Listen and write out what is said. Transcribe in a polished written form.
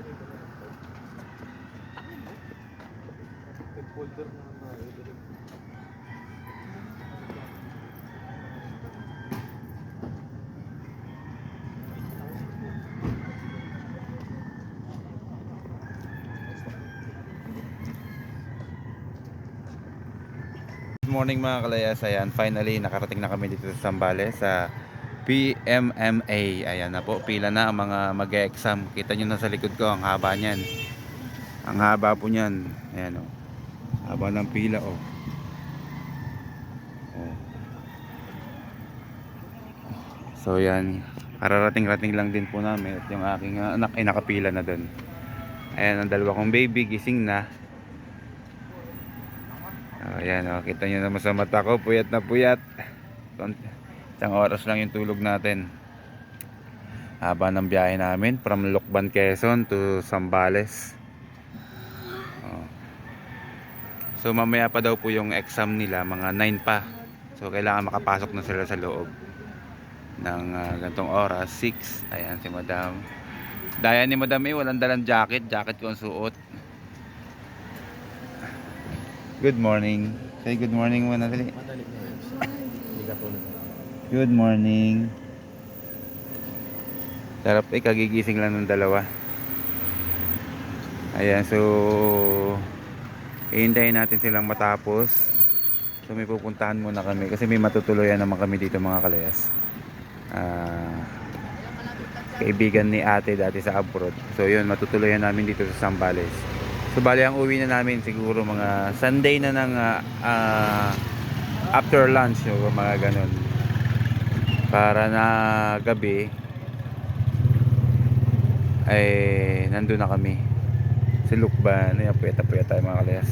Good morning mga kalayas. Ayan, finally nakarating na kami dito sa Zambales sa PMMA. Ayan na po, pila na ang mga mag-e-exam. Kita nyo na sa likod ko, ang haba niyan. Ang haba po niyan. Ayan o. Haba ng pila o. So yan, kararating-rating lang din po namin. At yung aking anak ay nakapila na doon. Ayan, ang dalawa kong baby, gising na. Ayan o, kita nyo naman sa mata ko, puyat na puyat. Isang oras lang yung tulog natin. Haba ng biyahe namin from Lucban, Quezon to Zambales. So mamaya pa daw po yung exam nila, mga 9 pa. So kailangan makapasok na sila sa loob ng gantong oras, 6. Ayan si Madam. Daya ni Madam walang dalang jacket ko ang suot. Good morning. Say good morning muna dali. Good morning. Sarap kagigising lang ng dalawa. Ayan, so hihintayin natin silang matapos. So may pupuntahan muna kami kasi may matutuloyan naman kami dito mga kalayas. Kaibigan ni ate dati sa abroad. So yun, matutuloyan namin dito sa Zambales. So bali ang uwi na namin siguro mga Sunday na ng after lunch o mga ganun. Para na gabi ay nandun na kami sa Lucban. Ayan, puyata tayo mga kalayas.